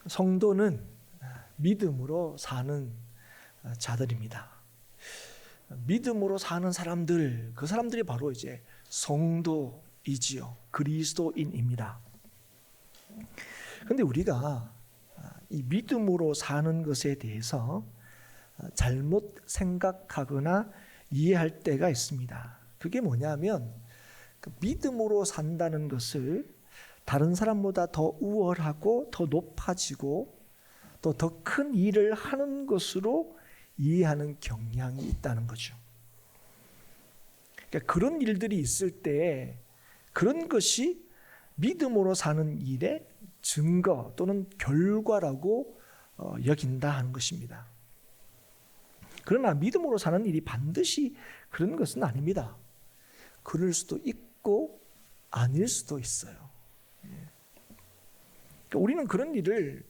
성도는 믿음으로 사는 자들입니다. 믿음으로 사는 사람들, 그 사람들이 바로 이제 성도이지요. 그리스도인입니다. 그런데 우리가 이 믿음으로 사는 것에 대해서 잘못 생각하거나 이해할 때가 있습니다. 그게 뭐냐면 믿음으로 산다는 것을 다른 사람보다 더 우월하고 더 높아지고 또 더 큰 일을 하는 것으로 이해하는 경향이 있다는 거죠. 그러니까 그런 일들이 있을 때 그런 것이 믿음으로 사는 일의 증거 또는 결과라고 여긴다 하는 것입니다. 그러나 믿음으로 사는 일이 반드시 그런 것은 아닙니다. 그럴 수도 있고 아닐 수도 있어요. 그러니까 우리는 그런 일을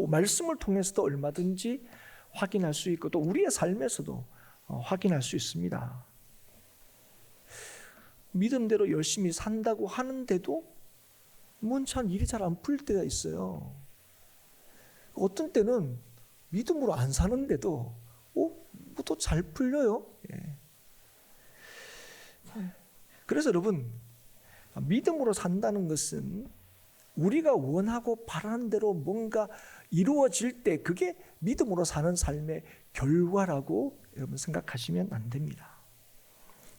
말씀을 통해서도 얼마든지 확인할 수 있고 또 우리의 삶에서도 확인할 수 있습니다. 믿음대로 열심히 산다고 하는데도 참 일이 잘 안 풀릴 때가 있어요. 어떤 때는 믿음으로 안 사는데도 또 잘 풀려요. 그래서 여러분, 믿음으로 산다는 것은 우리가 원하고 바라는 대로 뭔가 이루어질 때 그게 믿음으로 사는 삶의 결과라고 여러분 생각하시면 안 됩니다.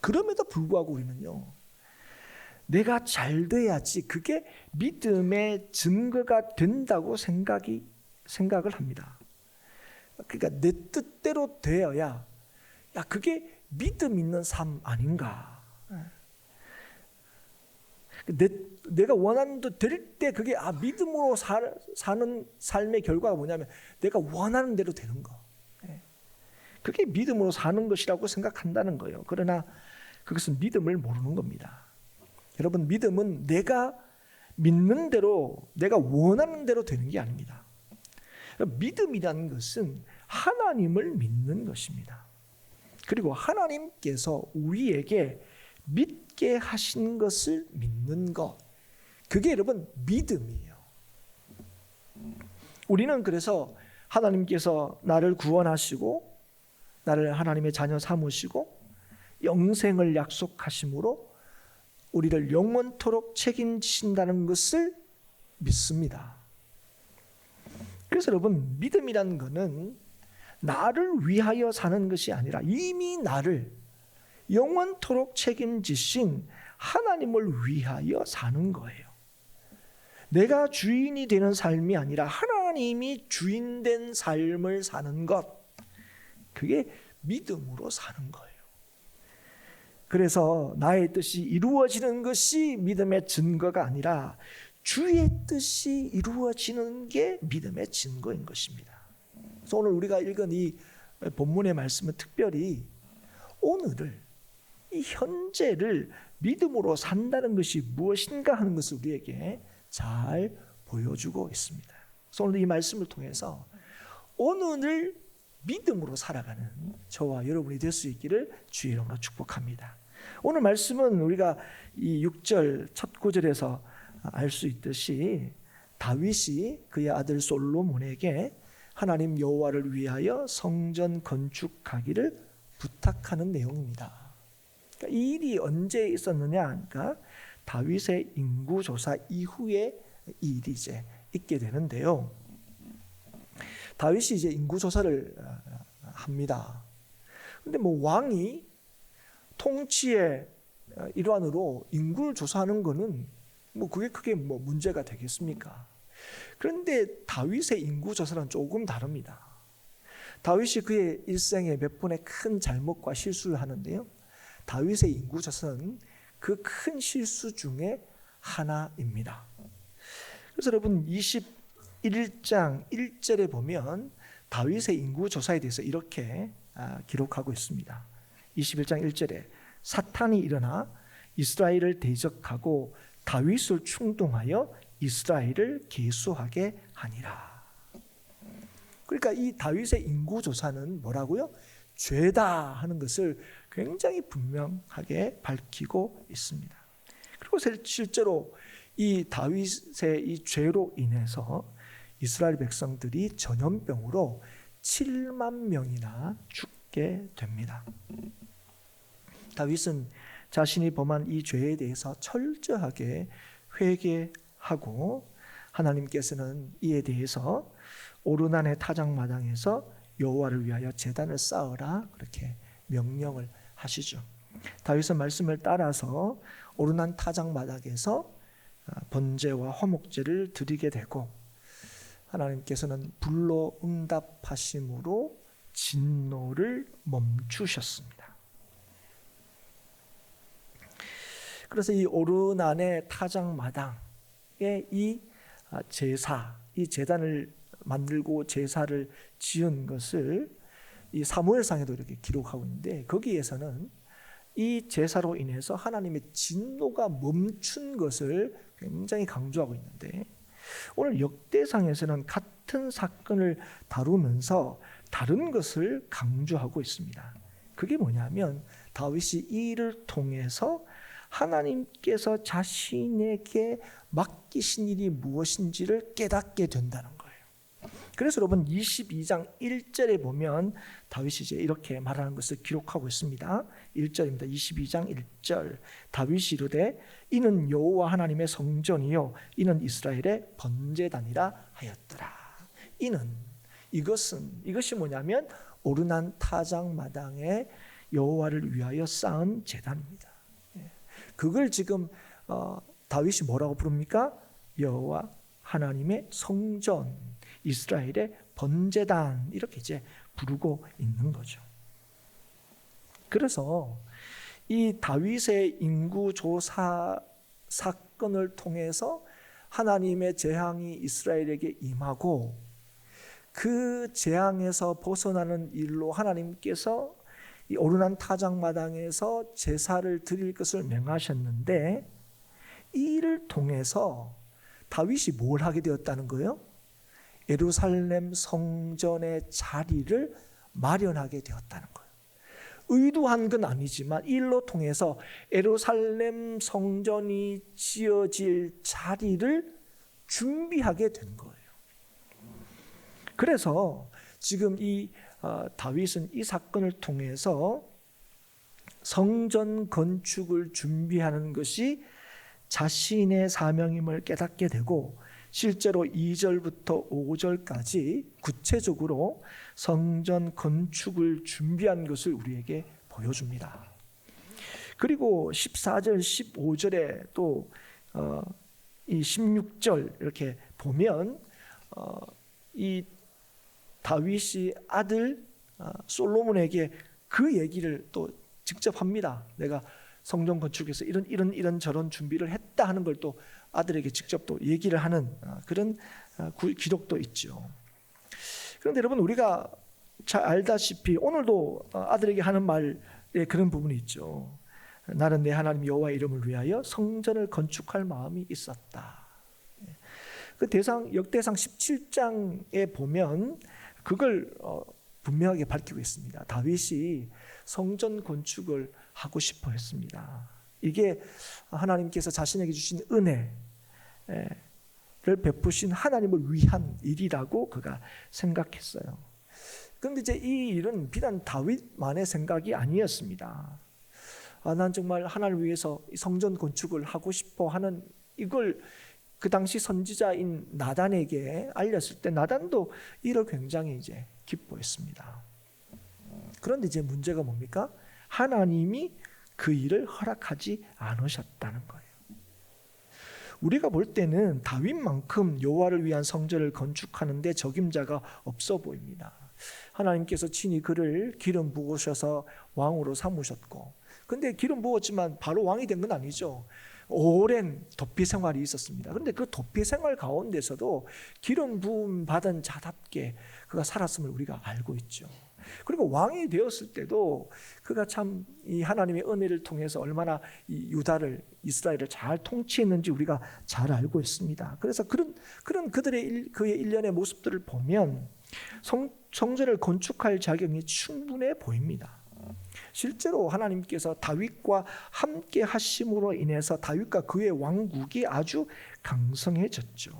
그럼에도 불구하고 우리는요, 내가 잘 돼야지 그게 믿음의 증거가 된다고 생각을 합니다. 그러니까 내 뜻대로 되어야 그게 믿음 있는 삶 아닌가. 내가 원하는 대로 될 때 그게 믿음으로 사는 삶의 결과가 뭐냐면 내가 원하는 대로 되는 거. 그게 믿음으로 사는 것이라고 생각한다는 거예요. 그러나 그것은 믿음을 모르는 겁니다. 여러분, 믿음은 내가 믿는 대로 내가 원하는 대로 되는 게 아닙니다. 믿음이라는 것은 하나님을 믿는 것입니다. 그리고 하나님께서 우리에게 믿게 하신 것을 믿는 것, 그게 여러분 믿음이에요. 우리는 그래서 하나님께서 나를 구원하시고 나를 하나님의 자녀 삼으시고 영생을 약속하심으로 우리를 영원토록 책임지신다는 것을 믿습니다. 그래서 여러분, 믿음이라는 것은 나를 위하여 사는 것이 아니라 이미 나를 영원토록 책임지신 하나님을 위하여 사는 거예요. 내가 주인이 되는 삶이 아니라 하나님이 주인된 삶을 사는 것, 그게 믿음으로 사는 거예요. 그래서 나의 뜻이 이루어지는 것이 믿음의 증거가 아니라 주의 뜻이 이루어지는 게 믿음의 증거인 것입니다. 그래서 오늘 우리가 읽은 이 본문의 말씀은 특별히 오늘을, 이 현재를 믿음으로 산다는 것이 무엇인가 하는 것을 우리에게 잘 보여주고 있습니다. 그래서 오늘 이 말씀을 통해서 오늘을 믿음으로 살아가는 저와 여러분이 될 수 있기를 주의 이름으로 축복합니다. 오늘 말씀은 우리가 이 6절 첫 구절에서 알 수 있듯이 다윗이 그의 아들 솔로몬에게 하나님 여호와를 위하여 성전 건축하기를 부탁하는 내용입니다. 그러니까 이 일이 언제 있었느냐? 그러니까 다윗의 인구조사 이후에 이 일이 이제 있게 되는데요. 다윗이 이제 인구조사를 합니다. 근데 왕이 통치의 일환으로 인구를 조사하는 거는 그게 크게 문제가 되겠습니까? 그런데 다윗의 인구조사는 조금 다릅니다. 다윗이 그의 일생에 몇 번의 큰 잘못과 실수를 하는데요. 다윗의 인구조사는 그 큰 실수 중에 하나입니다. 그래서 여러분 21장 1절에 보면 다윗의 인구조사에 대해서 이렇게 기록하고 있습니다. 21장 1절에 사탄이 일어나 이스라엘을 대적하고 다윗을 충동하여 이스라엘을 계수하게 하니라. 그러니까 이 다윗의 인구조사는 뭐라고요? 죄다 하는 것을 굉장히 분명하게 밝히고 있습니다. 그리고 실제로 이 다윗의 이 죄로 인해서 이스라엘 백성들이 전염병으로 7만 명이나 죽게 됩니다. 다윗은 자신이 범한 이 죄에 대해서 철저하게 회개하고 하나님께서는 이에 대해서 오르난의 타작마당에서 여호와를 위하여 제단을 쌓으라 그렇게 명령을 하시죠. 다윗은 말씀을 따라서 오르난 타작마당에서 번제와 화목제를 드리게 되고 하나님께서는 불로 응답하심으로 진노를 멈추셨습니다. 그래서 이 오르난의 타작마당에 이 제사, 이 제단을 만들고 제사를 지은 것을 이 사무엘상에도 이렇게 기록하고 있는데 거기에서는 이 제사로 인해서 하나님의 진노가 멈춘 것을 굉장히 강조하고 있는데 오늘 역대상에서는 같은 사건을 다루면서 다른 것을 강조하고 있습니다. 그게 뭐냐면 다윗이 이 일을 통해서 하나님께서 자신에게 맡기신 일이 무엇인지를 깨닫게 된다는 거예요. 그래서 여러분 22장 1절에 보면 다윗이 이제 이렇게 말하는 것을 기록하고 있습니다. 1절입니다. 22장 1절 다윗이 이르되 이는 여호와 하나님의 성전이요 이는 이스라엘의 번제단이라 하였더라. 이것이 뭐냐면 오르난 타작마당에 여호와를 위하여 쌓은 제단입니다. 그걸 지금 다윗이 뭐라고 부릅니까? 여호와 하나님의 성전, 이스라엘의 번제단 이렇게 이제 부르고 있는 거죠. 그래서 이 다윗의 인구조사 사건을 통해서 하나님의 재앙이 이스라엘에게 임하고 그 재앙에서 벗어나는 일로 하나님께서 이 오르난 타작마당에서 제사를 드릴 것을 명하셨는데 이 일을 통해서 다윗이 뭘 하게 되었다는 거예요? 예루살렘 성전의 자리를 마련하게 되었다는 거예요. 의도한 건 아니지만 이 일로 통해서 예루살렘 성전이 지어질 자리를 준비하게 된 거예요. 그래서 지금 이 다윗은 이 사건을 통해서 성전 건축을 준비하는 것이 자신의 사명임을 깨닫게 되고 실제로 2절부터 5절까지 구체적으로 성전 건축을 준비한 것을 우리에게 보여줍니다. 그리고 14절, 15절에 또 이 16절 이렇게 보면 이 다윗이 아들 솔로몬에게 그 얘기를 또 직접 합니다. 내가 성전 건축에서 이런 저런 준비를 했다 하는 걸 또 아들에게 직접 또 얘기를 하는 그런 기록도 있죠. 그런데 여러분 우리가 잘 알다시피 오늘도 아들에게 하는 말에 그런 부분이 있죠. 나는 내 하나님 여호와의 이름을 위하여 성전을 건축할 마음이 있었다. 그 역대상 17장에 보면 그걸 분명하게 밝히고 있습니다. 다윗이 성전 건축을 하고 싶어 했습니다. 이게 하나님께서 자신에게 주신 은혜를 베푸신 하나님을 위한 일이라고 그가 생각했어요. 그런데 이제 이 일은 비단 다윗만의 생각이 아니었습니다. 난 정말 하나님을 위해서 성전 건축을 하고 싶어 하는 이걸 그 당시 선지자인 나단에게 알렸을 때 나단도 이를 굉장히 이제 기뻐했습니다. 그런데 이제 문제가 뭡니까? 하나님이 그 일을 허락하지 않으셨다는 거예요. 우리가 볼 때는 다윗만큼 여호와를 위한 성전을 건축하는데 적임자가 없어 보입니다. 하나님께서 친히 그를 기름 부으셔서 왕으로 삼으셨고, 근데 기름 부었지만 바로 왕이 된 건 아니죠. 오랜 도피 생활이 있었습니다. 그런데 그 도피 생활 가운데서도 기름 부음 받은 자답게 그가 살았음을 우리가 알고 있죠. 그리고 왕이 되었을 때도 그가 참 이 하나님의 은혜를 통해서 얼마나 이 유다를 이스라엘을 잘 통치했는지 우리가 잘 알고 있습니다. 그래서 그런 그의 일련의 모습들을 보면 성전을 건축할 자격이 충분해 보입니다. 실제로 하나님께서 다윗과 함께 하심으로 인해서 다윗과 그의 왕국이 아주 강성해졌죠.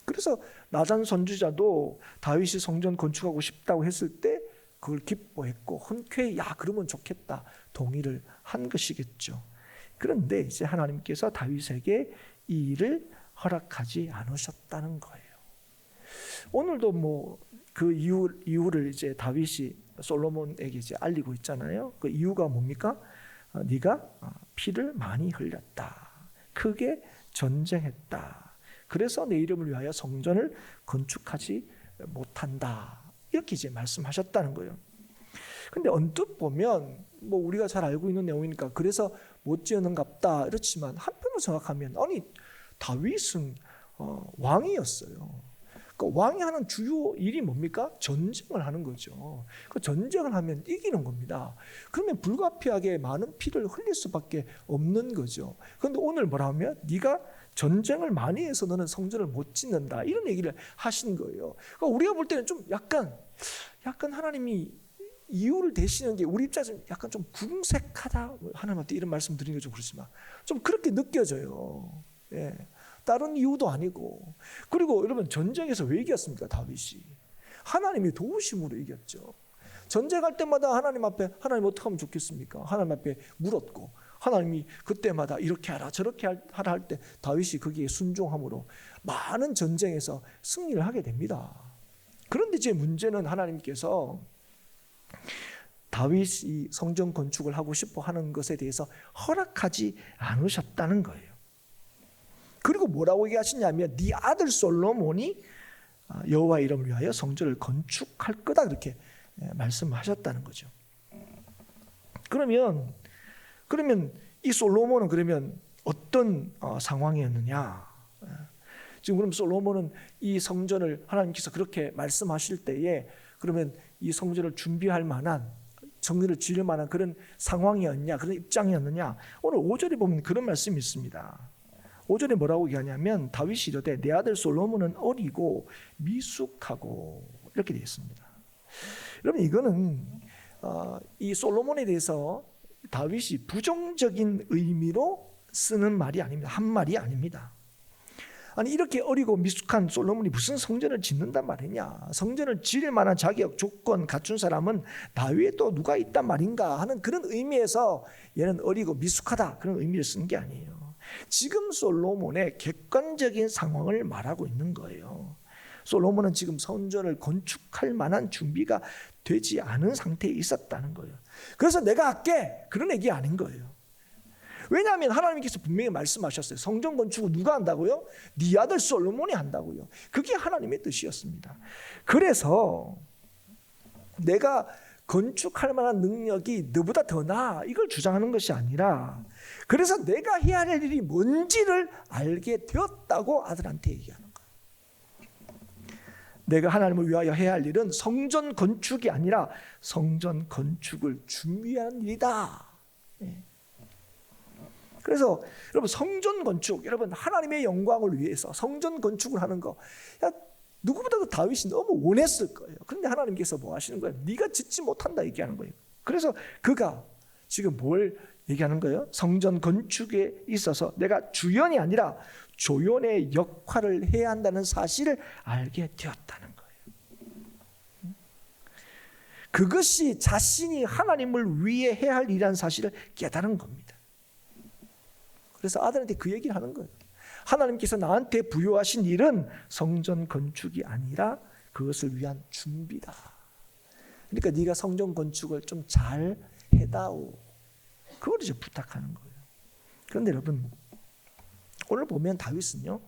그래서 나단 선지자도 다윗이 성전 건축하고 싶다고 했을 때 그걸 기뻐했고 흔쾌히 야 그러면 좋겠다 동의를 한 것이겠죠. 그런데 이제 하나님께서 다윗에게 이 일을 허락하지 않으셨다는 거예요. 오늘도 뭐 그 이유를 이제 다윗이 솔로몬에게 이제 알리고 있잖아요. 그 이유가 뭡니까? 네가 피를 많이 흘렸다. 크게 전쟁했다. 그래서 내 이름을 위하여 성전을 건축하지 못한다. 이렇게 이제 말씀하셨다는 거예요. 근데 언뜻 보면 뭐 우리가 잘 알고 있는 내용이니까 그래서 못 지었는갑다 이렇지만 한편으로 생각하면 아니 다윗은 왕이었어요. 그 왕이 하는 주요 일이 뭡니까? 전쟁을 하는 거죠. 그 전쟁을 하면 이기는 겁니다. 그러면 불가피하게 많은 피를 흘릴 수밖에 없는 거죠. 그런데 오늘 뭐라 하면 네가 전쟁을 많이 해서 너는 성전을 못 짓는다 이런 얘기를 하신 거예요. 그러니까 우리가 볼 때는 좀 약간 하나님이 이유를 대시는 게 우리 입장에서 약간 좀 궁색하다 하나님한테 이런 말씀 드리는 게 좀 그렇지만 좀 그렇게 느껴져요. 예. 다른 이유도 아니고. 그리고 여러분 전쟁에서 왜 이겼습니까? 다윗이 하나님이 도우심으로 이겼죠. 전쟁할 때마다 하나님 앞에 하나님 어떻게 하면 좋겠습니까? 하나님 앞에 물었고 하나님이 그때마다 이렇게 하라 저렇게 하라 할 때 다윗이 거기에 순종함으로 많은 전쟁에서 승리를 하게 됩니다. 그런데 제 문제는 하나님께서 다윗이 성전 건축을 하고 싶어 하는 것에 대해서 허락하지 않으셨다는 거예요. 그리고 뭐라고 얘기하시냐면 네 아들 솔로몬이 여호와 이름을 위하여 성전을 건축할 거다 그렇게 말씀하셨다는 거죠. 그러면 이 솔로몬은 그러면 어떤 상황이었느냐? 지금 그럼 솔로몬은 이 성전을 하나님께서 그렇게 말씀하실 때에 그러면 이 성전을 준비할 만한 성전을 지을 만한 그런 상황이었냐? 그런 입장이었느냐? 오늘 5절에 보면 그런 말씀이 있습니다. 5절에 뭐라고 얘기하냐면 다윗이 이르되 내 아들 솔로몬은 어리고 미숙하고 이렇게 되어 있습니다. 여러분 이거는 이 솔로몬에 대해서 다윗이 부정적인 의미로 쓰는 말이 아닙니다. 한 말이 아닙니다. 아니 이렇게 어리고 미숙한 솔로몬이 무슨 성전을 짓는단 말이냐? 성전을 지을 만한 자격 조건 갖춘 사람은 다윗에 또 누가 있단 말인가 하는 그런 의미에서 얘는 어리고 미숙하다 그런 의미를 쓰는 게 아니에요. 지금 솔로몬의 객관적인 상황을 말하고 있는 거예요. 솔로몬은 지금 성전을 건축할 만한 준비가 되지 않은 상태에 있었다는 거예요. 그래서 내가 할게 그런 얘기 아닌 거예요. 왜냐하면 하나님께서 분명히 말씀하셨어요. 성전 건축을 누가 한다고요? 네 아들 솔로몬이 한다고요. 그게 하나님의 뜻이었습니다. 그래서 내가 건축할 만한 능력이 너보다 더 나아 이걸 주장하는 것이 아니라 그래서 내가 해야 할 일이 뭔지를 알게 되었다고 아들한테 얘기하는 거예요. 내가 하나님을 위하여 해야 할 일은 성전 건축이 아니라 성전 건축을 준비하는 일이다. 그래서 여러분 성전 건축, 여러분 하나님의 영광을 위해서 성전 건축을 하는 거 누구보다도 다윗이 너무 원했을 거예요. 그런데 하나님께서 뭐 하시는 거예요? 네가 짓지 못한다 얘기하는 거예요. 그래서 그가 지금 뭘 얘기하는 거예요? 성전 건축에 있어서 내가 주연이 아니라 조연의 역할을 해야 한다는 사실을 알게 되었다는 거예요. 그것이 자신이 하나님을 위해 해야 할 일이라는 사실을 깨달은 겁니다. 그래서 아들한테 그 얘기를 하는 거예요. 하나님께서 나한테 부여하신 일은 성전 건축이 아니라 그것을 위한 준비다. 그러니까 네가 성전 건축을 좀 잘 해다오. 그걸 이제 부탁하는 거예요. 그런데 여러분 오늘 보면 다윗은요.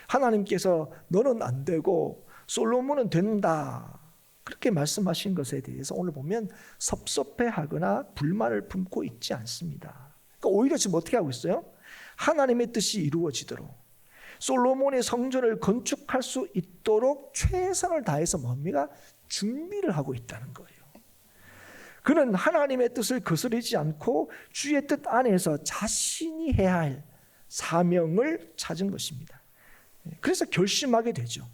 하나님께서 너는 안 되고 솔로몬은 된다. 그렇게 말씀하신 것에 대해서 오늘 보면 섭섭해하거나 불만을 품고 있지 않습니다. 그러니까 오히려 지금 어떻게 하고 있어요? 하나님의 뜻이 이루어지도록 솔로몬의 성전을 건축할 수 있도록 최선을 다해서 뭡니까? 준비를 하고 있다는 거예요. 그는 하나님의 뜻을 거스르지 않고 주의 뜻 안에서 자신이 해야 할 사명을 찾은 것입니다. 그래서 결심하게 되죠.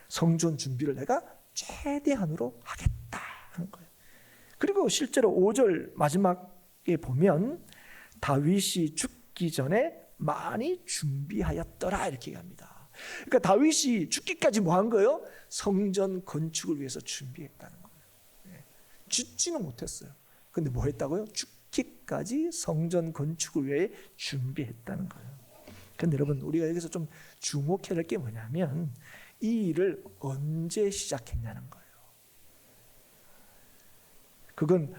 성전 준비를 내가 최대한으로 하겠다 하는 거예요. 그리고 실제로 5절 마지막에 보면 다윗이 죽기 전에 많이 준비하였더라 이렇게 얘기합니다. 그러니까 다윗이 죽기까지 뭐 한 거예요? 성전 건축을 위해서 준비했다는 거예요. 죽지는 못했어요. 근데 뭐 했다고요? 죽기까지 성전 건축을 위해 준비했다는 거예요. 근데 여러분, 우리가 여기서 좀 주목해야 할 게 뭐냐면 이 일을 언제 시작했냐는 거예요. 그건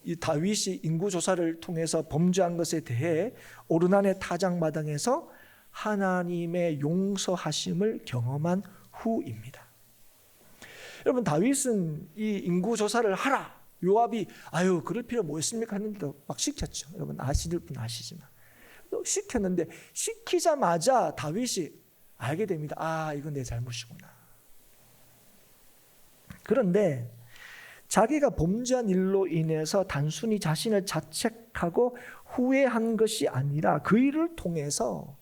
이 다윗이 인구조사를 통해서 범죄한 것에 대해 오르난의 타작마당에서 하나님의 용서하심을 경험한 후입니다. 여러분, 다윗은 이 인구조사를 하라, 요압이 아유 그럴 필요 뭐 있습니까 했는데 막 시켰죠. 여러분 아실 분 아시지만 시켰는데 시키자마자 다윗이 알게 됩니다. 아, 이건 내 잘못이구나. 그런데 자기가 범죄한 일로 인해서 단순히 자신을 자책하고 후회한 것이 아니라 그 일을 통해서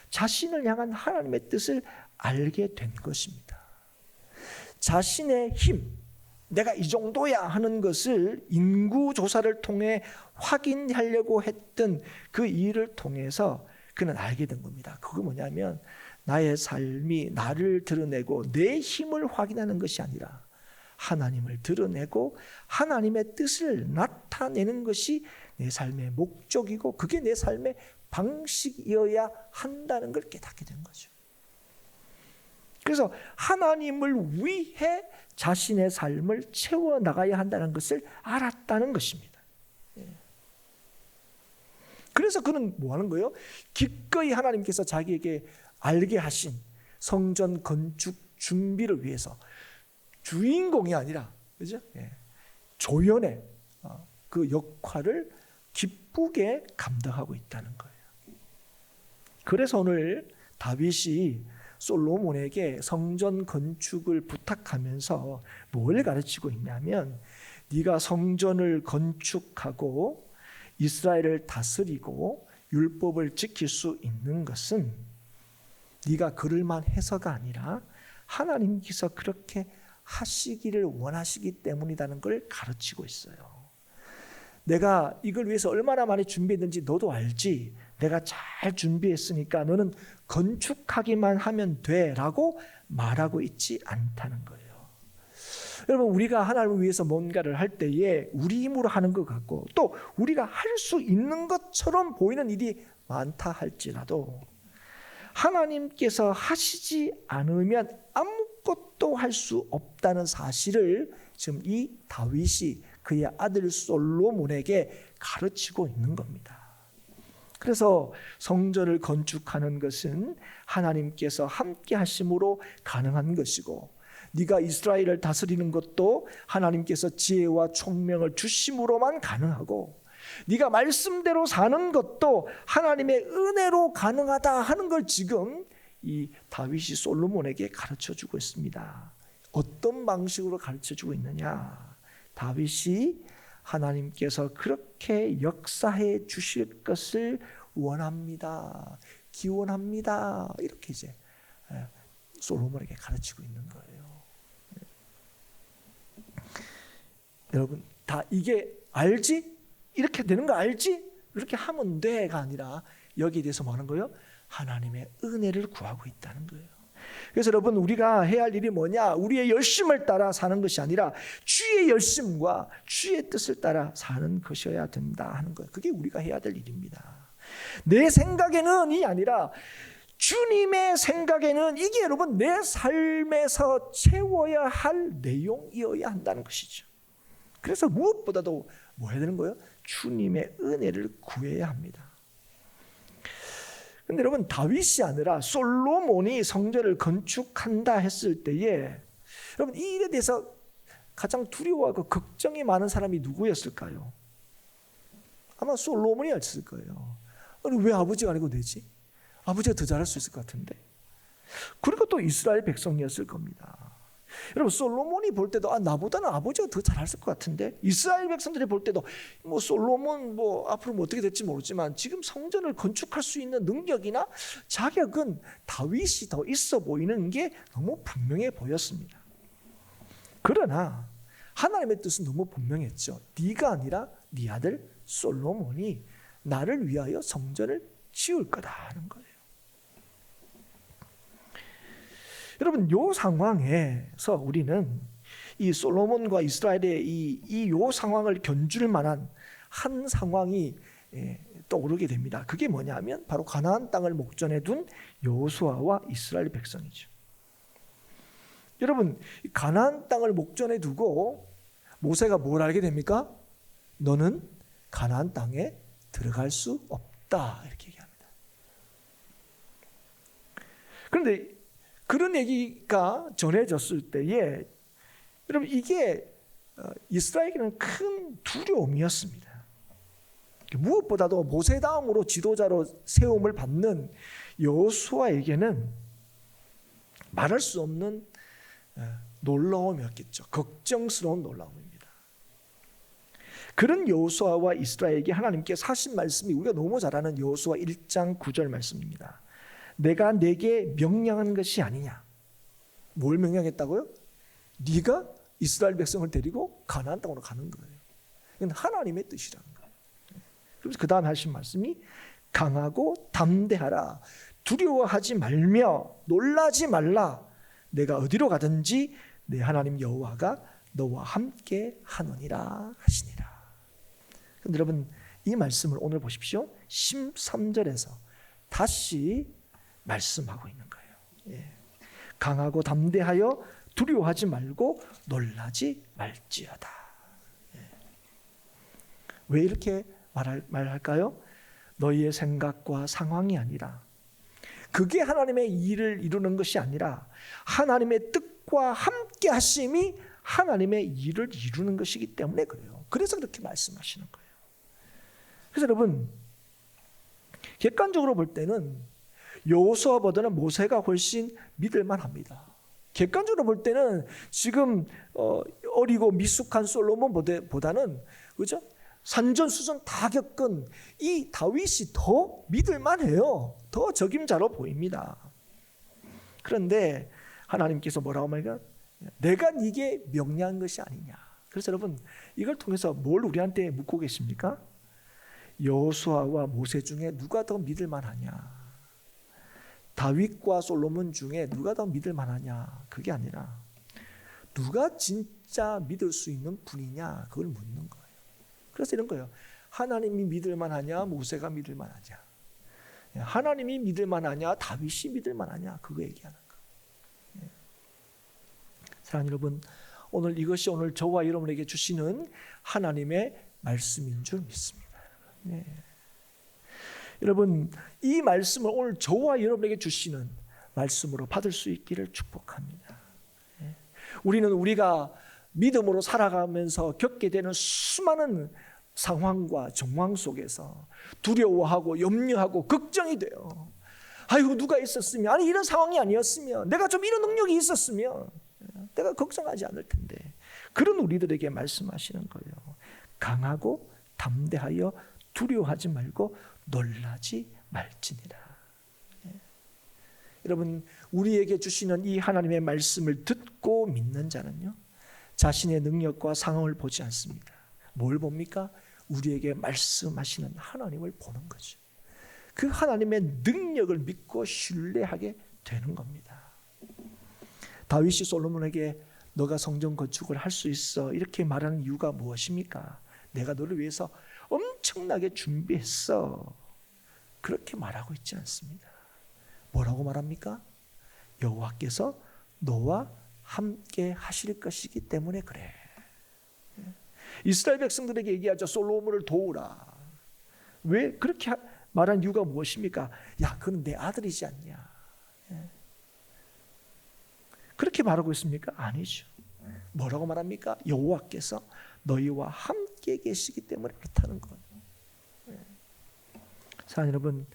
자신을 향한 하나님의 뜻을 알게 된 것입니다. 자신의 힘, 내가 이 정도야 하는 것을 인구조사를 통해 확인하려고 했던 그 일을 통해서 그는 알게 된 겁니다. 그거 뭐냐면 나의 삶이 나를 드러내고 내 힘을 확인하는 것이 아니라 하나님을 드러내고 하나님의 뜻을 나타내는 것이 내 삶의 목적이고 그게 내 삶의 방식이어야 한다는 걸 깨닫게 된 거죠. 그래서 하나님을 위해 자신의 삶을 채워나가야 한다는 것을 알았다는 것입니다. 그래서 그는 뭐 하는 거예요? 기꺼이 하나님께서 자기에게 알게 하신 성전 건축 준비를 위해서 주인공이 아니라, 그죠? 조연의 그 역할을 기쁘게 감당하고 있다는 거예요. 그래서 오늘 다윗이 솔로몬에게 성전 건축을 부탁하면서 뭘 가르치고 있냐면 네가 성전을 건축하고 이스라엘을 다스리고 율법을 지킬 수 있는 것은 네가 그럴만 해서가 아니라 하나님께서 그렇게 하시기를 원하시기 때문이라는 걸 가르치고 있어요. 내가 이걸 위해서 얼마나 많이 준비했는지 너도 알지. 내가 잘 준비했으니까 너는 건축하기만 하면 돼 라고 말하고 있지 않다는 거예요. 여러분, 우리가 하나님을 위해서 뭔가를 할 때에 우리 힘으로 하는 것 같고 또 우리가 할 수 있는 것처럼 보이는 일이 많다 할지라도 하나님께서 하시지 않으면 아무것도 할 수 없다는 사실을 지금 이 다윗이 그의 아들 솔로몬에게 가르치고 있는 겁니다. 그래서 성전을 건축하는 것은 하나님께서 함께 하심으로 가능한 것이고 네가 이스라엘을 다스리는 것도 하나님께서 지혜와 총명을 주심으로만 가능하고 네가 말씀대로 사는 것도 하나님의 은혜로 가능하다 하는 걸 지금 이 다윗이 솔로몬에게 가르쳐주고 있습니다. 어떤 방식으로 가르쳐주고 있느냐? 다윗이 하나님께서 그렇게 역사해 주실 것을 원합니다. 기원합니다. 이렇게 이제 솔로몬에게 가르치고 있는 거예요. 여러분, 다 이게 알지? 이렇게 되는 거 알지? 이렇게 하면 돼가 아니라 여기에 대해서 뭐 하는 거예요? 하나님의 은혜를 구하고 있다는 거예요. 그래서 여러분, 우리가 해야 할 일이 뭐냐? 우리의 열심을 따라 사는 것이 아니라 주의 열심과 주의 뜻을 따라 사는 것이어야 된다 하는 거예요. 그게 우리가 해야 될 일입니다. 내 생각에는이 아니라 주님의 생각에는 이게 여러분 내 삶에서 채워야 할 내용이어야 한다는 것이죠. 그래서 무엇보다도 뭐 해야 되는 거예요? 주님의 은혜를 구해야 합니다. 근데 여러분, 다윗이 아니라 솔로몬이 성전을 건축한다 했을 때에 여러분, 이 일에 대해서 가장 두려워하고 걱정이 많은 사람이 누구였을까요? 아마 솔로몬이었을 거예요. 아니, 왜 아버지가 아니고 내지? 아버지가 더 잘할 수 있을 것 같은데. 그리고 또 이스라엘 백성이었을 겁니다. 여러분, 솔로몬이 볼 때도 나보다는 아버지가 더 잘했을 것 같은데, 이스라엘 백성들이 볼 때도 뭐 솔로몬 뭐 앞으로 뭐 어떻게 될지 모르지만 지금 성전을 건축할 수 있는 능력이나 자격은 다윗이 더 있어 보이는 게 너무 분명해 보였습니다. 그러나 하나님의 뜻은 너무 분명했죠. 네가 아니라 네 아들 솔로몬이 나를 위하여 성전을 지을 거다 하는 거예요. 여러분, 요 상황에서 우리는 이 솔로몬과 이스라엘의 이 상황을 견줄 만한 한 상황이 떠오르게 됩니다. 그게 뭐냐면 바로 가나안 땅을 목전에 둔 여호수아와 이스라엘 백성이죠. 여러분, 가나안 땅을 목전에 두고 모세가 뭘 알게 됩니까? 너는 가나안 땅에 들어갈 수 없다, 이렇게 얘기합니다. 그런데 그런 얘기가 전해졌을 때에 여러분, 이게 이스라엘에게는 큰 두려움이었습니다. 무엇보다도 모세 다음으로 지도자로 세움을 받는 여호수아에게는 말할 수 없는 놀라움이었겠죠. 걱정스러운 놀라움입니다. 그런 여호수아와 이스라엘에게 하나님께서 하신 말씀이 우리가 너무 잘 아는 여호수아 1장 9절 말씀입니다. 내가 내게 명령한 것이 아니냐. 뭘 명령했다고요? 네가 이스라엘 백성을 데리고 가나안 땅으로 가는 거예요. 이건 하나님의 뜻이라는 거예요. 그래서 그 다음에 하신 말씀이 강하고 담대하라. 두려워하지 말며 놀라지 말라. 내가 어디로 가든지 내 하나님 여호와가 너와 함께 하느니라 하시니라. 그런데 여러분, 이 말씀을 오늘 보십시오. 13절에서 다시 말씀하고 있는 거예요. 강하고 담대하여 두려워하지 말고 놀라지 말지어다. 왜 이렇게 말할까요? 너희의 생각과 상황이 아니라, 그게 하나님의 일을 이루는 것이 아니라 하나님의 뜻과 함께 하심이 하나님의 일을 이루는 것이기 때문에 그래요. 그래서 그렇게 말씀하시는 거예요. 그래서 여러분, 객관적으로 볼 때는 여호수아보다는 모세가 훨씬 믿을만 합니다. 객관적으로 볼 때는 지금 어리고 미숙한 솔로몬보다는, 그죠? 산전수전 다 겪은 이 다윗이 더 믿을만해요. 더 적임자로 보입니다. 그런데 하나님께서 뭐라고 말해요? 내가 네게 명령한 것이 아니냐. 그래서 여러분, 이걸 통해서 뭘 우리한테 묻고 계십니까? 여호수아와 모세 중에 누가 더 믿을만하냐? 다윗과 솔로몬 중에 누가 더 믿을만하냐? 그게 아니라 누가 진짜 믿을 수 있는 분이냐? 그걸 묻는 거예요. 그래서 이런 거예요. 하나님이 믿을만하냐? 모세가 믿을만하냐? 하나님이 믿을만하냐? 다윗이 믿을만하냐? 그거 얘기하는 거예요. 사랑하는 여러분, 오늘 이것이 오늘 저와 여러분에게 주시는 하나님의 말씀인 줄 믿습니다. 여러분, 이 말씀을 오늘 저와 여러분에게 주시는 말씀으로 받을 수 있기를 축복합니다. 우리는 우리가 믿음으로 살아가면서 겪게 되는 수많은 상황과 정황 속에서 두려워하고 염려하고 걱정이 돼요. 아이고, 누가 있었으면, 아니 이런 상황이 아니었으면, 내가 좀 이런 능력이 있었으면 내가 걱정하지 않을 텐데, 그런 우리들에게 말씀하시는 거예요. 강하고 담대하여 두려워하지 말고 놀라지 말지니라. 여러분, 우리에게 주시는 이 하나님의 말씀을 듣고 믿는 자는요, 자신의 능력과 상황을 보지 않습니다. 뭘 봅니까? 우리에게 말씀하시는 하나님을 보는 거죠. 그 하나님의 능력을 믿고 신뢰하게 되는 겁니다. 다윗이 솔로몬에게 너가 성전 건축을 할 수 있어 이렇게 말하는 이유가 무엇입니까? 내가 너를 위해서 엄청나게 준비했어. 그렇게 말하고 있지 않습니다. 뭐라고 말합니까? 여호와께서 너와 함께 하실 것이기 때문에 그래. 이스라엘 백성들에게 얘기하죠. 솔로몬을 도우라. 왜 그렇게 말한 이유가 무엇입니까? 야, 그건 내 아들이지 않냐. 그렇게 말하고 있습니까? 아니죠. 뭐라고 말합니까? 여호와께서 너희와 함께 계시기 때문에 그렇다는 거예요. 사랑하는 여러분,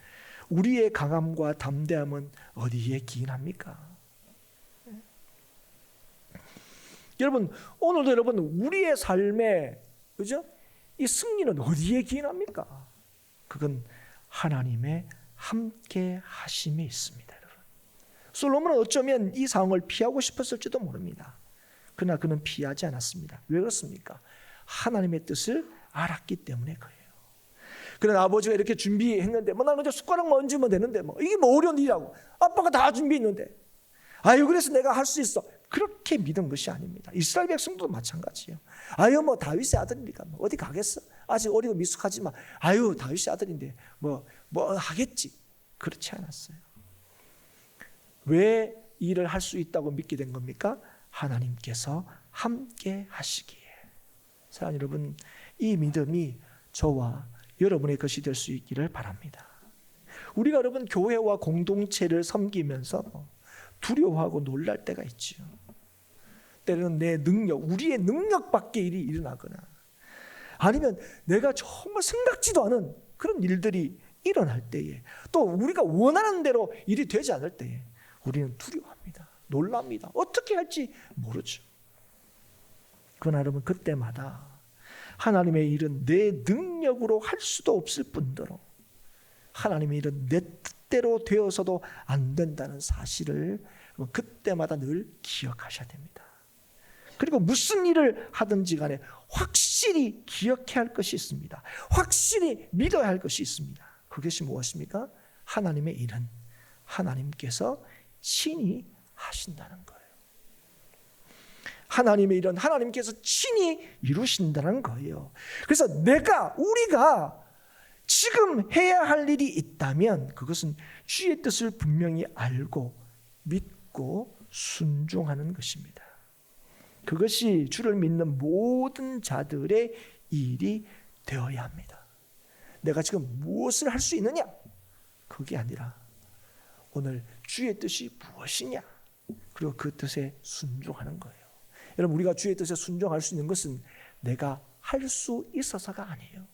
우리의 강함과 담대함은 어디에 기인합니까? 여러분, 오늘도 여러분, 우리의 삶에, 그죠? 이 승리는 어디에 기인합니까? 그건 하나님의 함께 하심에 있습니다. 여러분. 솔로몬은 어쩌면 이 상황을 피하고 싶었을지도 모릅니다. 그러나 그는 피하지 않았습니다. 왜 그렇습니까? 하나님의 뜻을 알았기 때문에 그래요. 그러나 아버지가 이렇게 준비했는데, 나는 그냥 숟가락만 얹으면 되는데, 이게 뭐 어려운 일이라고. 아빠가 다 준비했는데. 아유 그래서 내가 할 수 있어. 그렇게 믿은 것이 아닙니다. 이스라엘 백성도 마찬가지예요. 아유 뭐 다윗의 아들이니까 뭐 어디 가겠어. 아직 어리고 미숙하지만 아유 다윗의 아들인데 뭐 하겠지. 그렇지 않았어요. 왜 일을 할 수 있다고 믿게 된 겁니까? 하나님께서 함께 하시기에. 사랑하는 여러분, 이 믿음이 저와 여러분의 것이 될 수 있기를 바랍니다. 우리가 여러분 교회와 공동체를 섬기면서 두려워하고 놀랄 때가 있죠. 때로는 내 능력, 우리의 능력 밖의 일이 일어나거나 아니면 내가 정말 생각지도 않은 그런 일들이 일어날 때에, 또 우리가 원하는 대로 일이 되지 않을 때에 우리는 두려워합니다. 놀랍니다. 어떻게 할지 모르죠. 그러나 여러분, 그때마다 하나님의 일은 내 능력으로 할 수도 없을 뿐더러 하나님의 일은 내 뜻대로 되어서도 안 된다는 사실을 그때마다 늘 기억하셔야 됩니다. 그리고 무슨 일을 하든지 간에 확실히 기억해야 할 것이 있습니다. 확실히 믿어야 할 것이 있습니다. 그것이 무엇입니까? 하나님의 일은 하나님께서 친히 하신다는 거예요. 하나님의 일은 하나님께서 친히 이루신다는 거예요. 그래서 우리가 지금 해야 할 일이 있다면 그것은 주의 뜻을 분명히 알고 믿고 순종하는 것입니다. 그것이 주를 믿는 모든 자들의 일이 되어야 합니다. 내가 지금 무엇을 할 수 있느냐? 그게 아니라 오늘 주의 뜻이 무엇이냐? 그리고 그 뜻에 순종하는 거예요. 여러분, 우리가 주의 뜻에 순종할 수 있는 것은 내가 할 수 있어서가 아니에요.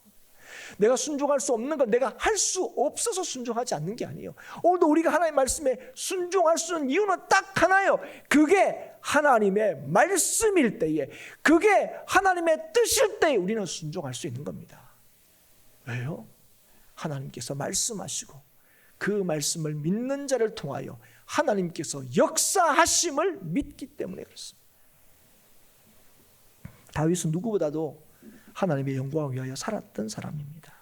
내가 순종할 수 없는 건 내가 할 수 없어서 순종하지 않는 게 아니에요. 오늘도 우리가 하나님의 말씀에 순종할 수 있는 이유는 딱 하나예요. 그게 하나님의 말씀일 때에, 그게 하나님의 뜻일 때에 우리는 순종할 수 있는 겁니다. 왜요? 하나님께서 말씀하시고 그 말씀을 믿는 자를 통하여 하나님께서 역사하심을 믿기 때문에 그렇습니다. 다윗은 누구보다도 하나님의 영광을 위하여 살았던 사람입니다.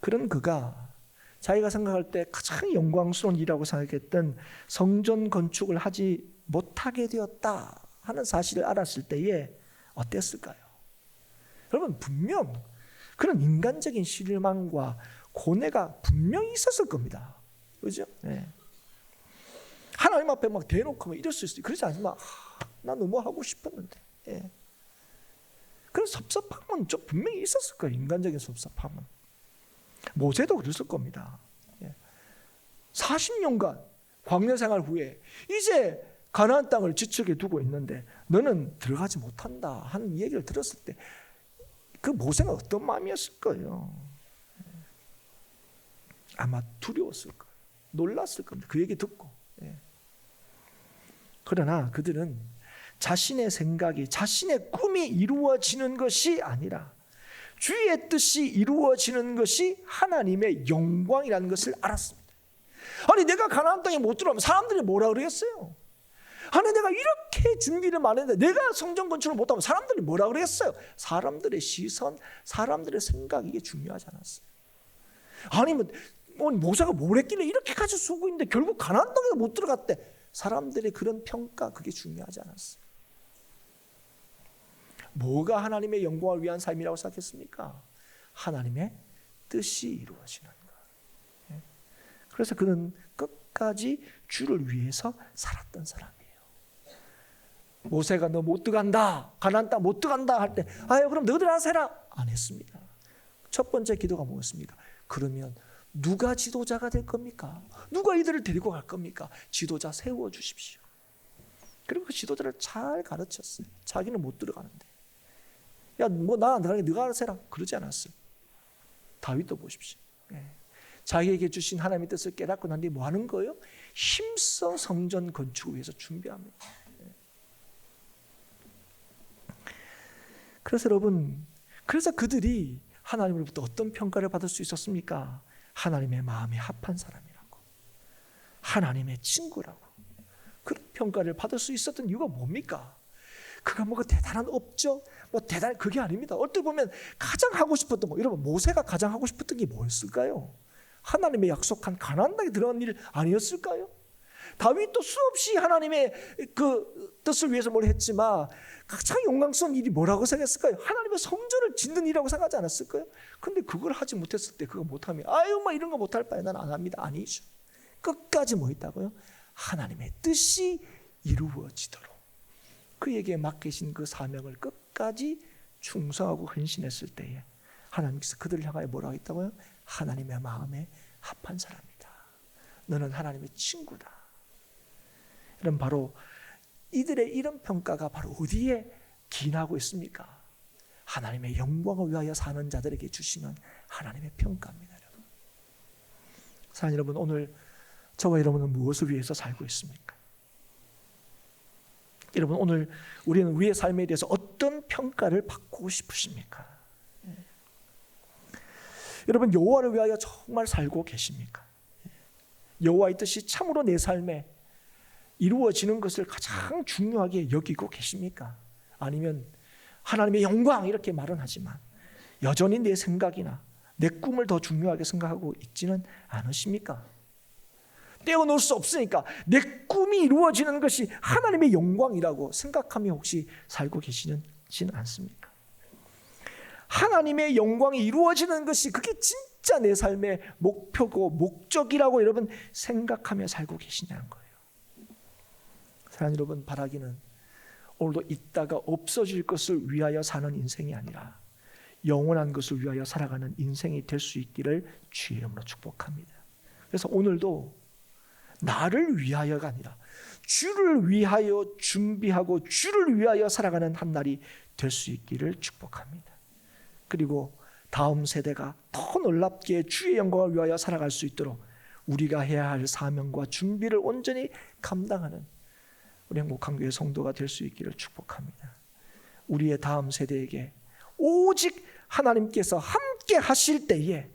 그런 그가 자기가 생각할 때 가장 영광스러운 일이라고 생각했던 성전 건축을 하지 못하게 되었다 하는 사실을 알았을 때에 어땠을까요? 여러분, 분명 그런 인간적인 실망과 고뇌가 분명히 있었을 겁니다. 그렇죠? 네. 하나님 앞에 막 대놓고 이럴 수 있어요. 그러지 않지만 나 너무 하고 싶었는데. 네. 그런 섭섭함은 좀 분명히 있었을 거예요. 인간적인 섭섭함은. 모세도 그랬을 겁니다. 40년간 광야 생활 후에 이제 가나안 땅을 지척에 두고 있는데 너는 들어가지 못한다 하는 얘기를 들었을 때 그 모세는 어떤 마음이었을 거예요? 아마 두려웠을 거예요. 놀랐을 겁니다. 그 얘기 듣고. 그러나 그들은 자신의 생각이, 자신의 꿈이 이루어지는 것이 아니라 주의 뜻이 이루어지는 것이 하나님의 영광이라는 것을 알았습니다. 아니, 내가 가나안 땅에 못 들어가면 사람들이 뭐라 그러겠어요? 아니, 내가 이렇게 준비를 많이 했는데 내가 성전 건축을 못하면 사람들이 뭐라 그러겠어요? 사람들의 시선, 사람들의 생각, 이게 중요하지 않았어요. 아니면 모세가 뭘 했길래 이렇게까지 쓰고 있는데 결국 가나안 땅에 못 들어갔대. 사람들의 그런 평가, 그게 중요하지 않았어요. 뭐가 하나님의 영광을 위한 삶이라고 생각했습니까? 하나님의 뜻이 이루어지는 것. 그래서 그는 끝까지 주를 위해서 살았던 사람이에요. 모세가 너 못 들어간다, 가나안 땅 못 들어간다 할 때 아유 그럼 너희들 알아서 해라, 안 했습니다. 첫 번째 기도가 뭐였습니까? 그러면 누가 지도자가 될 겁니까? 누가 이들을 데리고 갈 겁니까? 지도자 세워주십시오. 그리고 그 지도자를 잘 가르쳤어요. 자기는 못 들어가는데. 야, 뭐 나 안 들어가게 네가 알아서 해라. 그러지 않았어요. 다윗도 보십시오. 자기에게 주신 하나님의 뜻을 깨닫고 난 뒤에 뭐 하는 거예요? 힘써 성전 건축을 위해서 준비합니다. 그래서 여러분, 그래서 그들이 하나님으로부터 어떤 평가를 받을 수 있었습니까? 하나님의 마음에 합한 사람이라고, 하나님의 친구라고, 그런 평가를 받을 수 있었던 이유가 뭡니까? 그가 뭐가 대단한 업적, 그게 아닙니다. 어떻게 보면 가장 하고 싶었던 거, 여러분 모세가 가장 하고 싶었던 게 뭐였을까요? 하나님의 약속한 가나안 땅에 들어간 일 아니었을까요? 다윗도 수없이 하나님의 그 뜻을 위해서 뭘 했지만 가장 영광스러운 일이 뭐라고 생각했을까요? 하나님의 성전을 짓는 일이라고 생각하지 않았을까요? 근데 그걸 하지 못했을 때 그거 못하면 아유 뭐 이런 거 못할 바에 난 안 합니다. 아니죠. 끝까지 뭐 했다고요? 하나님의 뜻이 이루어지도록 그에게 맡기신 그 사명을 끝까지 충성하고 헌신했을 때에 하나님께서 그들을 향하여 뭐라고 했다고요? 하나님의 마음에 합한 사람이다. 너는 하나님의 친구다. 이런 바로 이들의 이런 평가가 바로 어디에 기인하고 있습니까? 하나님의 영광을 위하여 사는 자들에게 주시는 하나님의 평가입니다. 여러분. 사랑 여러분, 오늘 저와 여러분은 무엇을 위해서 살고 있습니까? 여러분, 오늘 우리는 우리의 삶에 대해서 어떤 평가를 받고 싶으십니까? 여러분, 여호와를 위하여 정말 살고 계십니까? 여호와의 뜻이 참으로 내 삶에 이루어지는 것을 가장 중요하게 여기고 계십니까? 아니면 하나님의 영광 이렇게 말은 하지만 여전히 내 생각이나 내 꿈을 더 중요하게 생각하고 있지는 않으십니까? 떼어놓을 수 없으니까 내 꿈이 이루어지는 것이 하나님의 영광이라고 생각하며 혹시 살고 계시지는 않습니까? 하나님의 영광이 이루어지는 것이 그게 진짜 내 삶의 목표고 목적이라고 여러분 생각하며 살고 계시냐는 거예요. 사랑 여러분, 바라기는 오늘도 있다가 없어질 것을 위하여 사는 인생이 아니라 영원한 것을 위하여 살아가는 인생이 될 수 있기를 주의 이름으로 축복합니다. 그래서 오늘도 나를 위하여가 아니라 주를 위하여 준비하고 주를 위하여 살아가는 한 날이 될 수 있기를 축복합니다. 그리고 다음 세대가 더 놀랍게 주의 영광을 위하여 살아갈 수 있도록 우리가 해야 할 사명과 준비를 온전히 감당하는 우리 행복한교회 성도가 될 수 있기를 축복합니다. 우리의 다음 세대에게 오직 하나님께서 함께 하실 때에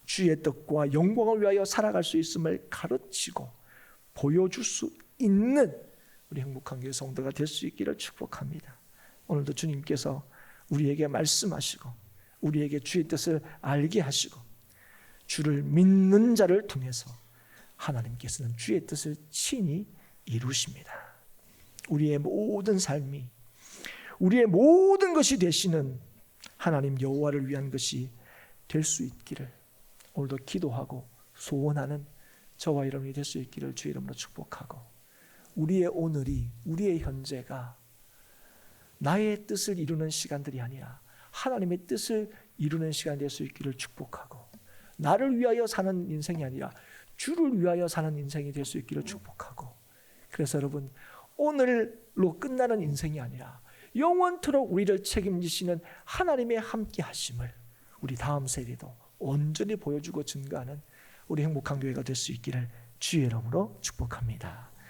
주의 뜻과 영광을 위하여 살아갈 수 있음을 가르치고 보여줄 수 있는 우리 행복한교회 성도가 될 수 있기를 축복합니다. 오늘도 주님께서 우리에게 말씀하시고 우리에게 주의 뜻을 알게 하시고 주를 믿는 자를 통해서 하나님께서는 주의 뜻을 친히 이루십니다. 우리의 모든 삶이 우리의 모든 것이 되시는 하나님 여호와를 위한 것이 될 수 있기를 오늘도 기도하고 소원하는 저와 여러분이 될 수 있기를 주의 이름으로 축복하고 우리의 오늘이 우리의 현재가 나의 뜻을 이루는 시간들이 아니라 하나님의 뜻을 이루는 시간이 될 수 있기를 축복하고 나를 위하여 사는 인생이 아니라 주를 위하여 사는 인생이 될 수 있기를 축복하고 그래서 여러분 오늘로 끝나는 인생이 아니라 영원토록 우리를 책임지시는 하나님의 함께 하심을 우리 다음 세대도 온전히 보여주고 증거하는 우리 행복한 교회가 될 수 있기를 주의 이름으로 축복합니다.